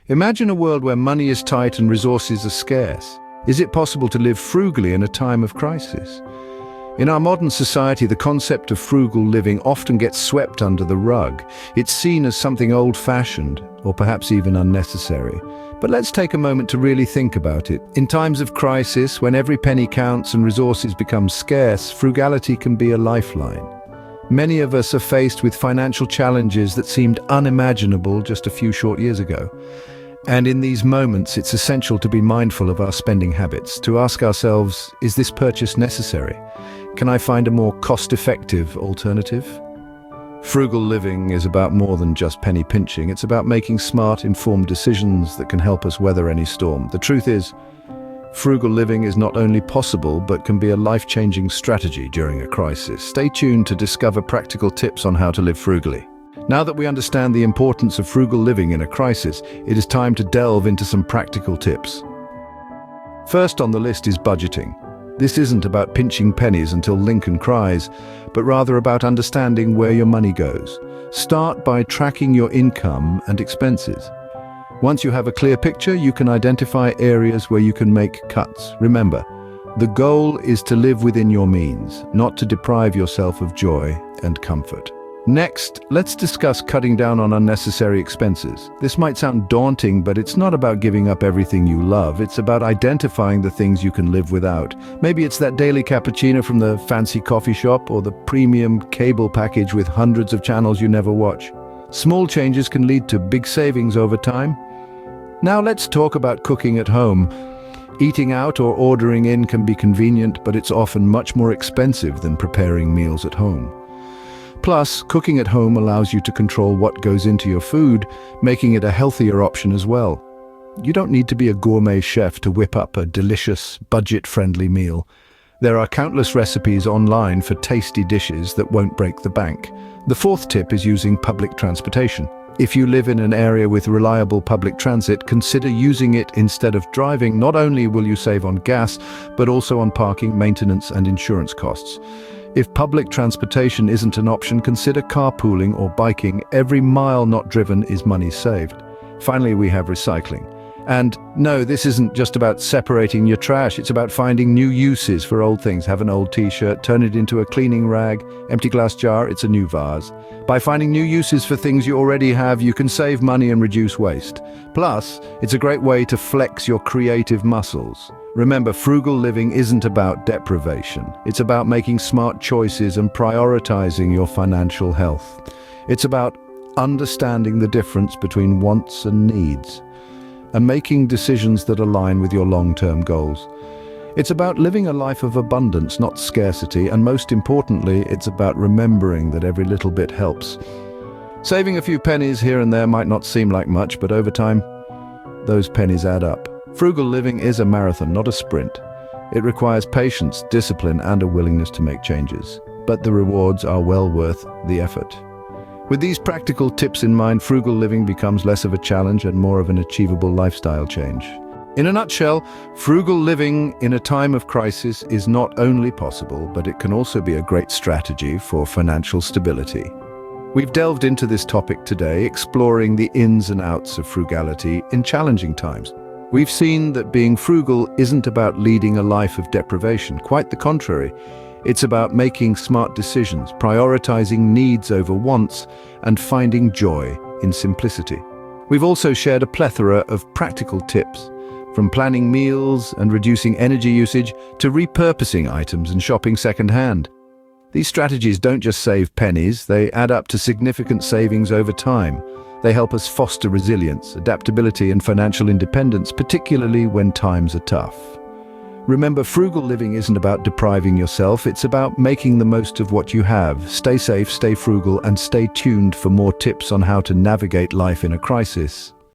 Imagine a world where money is tight and resources are scarce. Is it possible to live frugally in a time of crisis? In our modern society, the concept of frugal living often gets swept under the rug. It's seen as something old-fashioned, or perhaps even unnecessary. But let's take a moment to really think about it. In times of crisis, when every penny counts and resources become scarce, frugality can be a lifeline. Many of us are faced with financial challenges that seemed unimaginable just a few short years ago. And in these moments, it's essential to be mindful of our spending habits, to ask ourselves, is this purchase necessary? Can I find a more cost-effective alternative? Frugal living is about more than just penny pinching. It's about making smart, informed decisions that can help us weather any storm. The truth is, frugal living is not only possible, but can be a life-changing strategy during a crisis. Stay tuned to discover practical tips on how to live frugally. Now that we understand the importance of frugal living in a crisis, it is time to delve into some practical tips. First on the list is budgeting. This isn't about pinching pennies until Lincoln cries, but rather about understanding where your money goes. Start by tracking your income and expenses. Once you have a clear picture, you can identify areas where you can make cuts. Remember, the goal is to live within your means, not to deprive yourself of joy and comfort. Next, let's discuss cutting down on unnecessary expenses. This might sound daunting, but it's not about giving up everything you love. It's about identifying the things you can live without. Maybe it's that daily cappuccino from the fancy coffee shop or the premium cable package with hundreds of channels you never watch. Small changes can lead to big savings over time. Now let's talk about cooking at home. Eating out or ordering in can be convenient, but it's often much more expensive than preparing meals at home. Plus, cooking at home allows you to control what goes into your food, making it a healthier option as well. You don't need to be a gourmet chef to whip up a delicious, budget-friendly meal. There are countless recipes online for tasty dishes that won't break the bank. The fourth tip is using public transportation. If you live in an area with reliable public transit, consider using it instead of driving. Not only will you save on gas, but also on parking, maintenance, and insurance costs. If public transportation isn't an option, consider carpooling or biking. Every mile not driven is money saved. Finally, we have recycling. And no, this isn't just about separating your trash. It's about finding new uses for old things. Have an old t-shirt, turn it into a cleaning rag, empty glass jar, it's a new vase. By finding new uses for things you already have, you can save money and reduce waste. Plus, it's a great way to flex your creative muscles. Remember, frugal living isn't about deprivation. It's about making smart choices and prioritizing your financial health. It's about understanding the difference between wants and needs, and making decisions that align with your long-term goals. It's about living a life of abundance, not scarcity, and most importantly, it's about remembering that every little bit helps. Saving a few pennies here and there might not seem like much, but over time, those pennies add up. Frugal living is a marathon, not a sprint. It requires patience, discipline, and a willingness to make changes. But the rewards are well worth the effort. With these practical tips in mind, frugal living becomes less of a challenge and more of an achievable lifestyle change. In a nutshell, frugal living in a time of crisis is not only possible, but it can also be a great strategy for financial stability. We've delved into this topic today, exploring the ins and outs of frugality in challenging times. We've seen that being frugal isn't about leading a life of deprivation. Quite the contrary. It's about making smart decisions, prioritizing needs over wants, and finding joy in simplicity. We've also shared a plethora of practical tips, from planning meals and reducing energy usage to repurposing items and shopping secondhand. These strategies don't just save pennies, they add up to significant savings over time. They help us foster resilience, adaptability, and financial independence, particularly when times are tough. Remember, frugal living isn't about depriving yourself, it's about making the most of what you have. Stay safe, stay frugal, and stay tuned for more tips on how to navigate life in a crisis.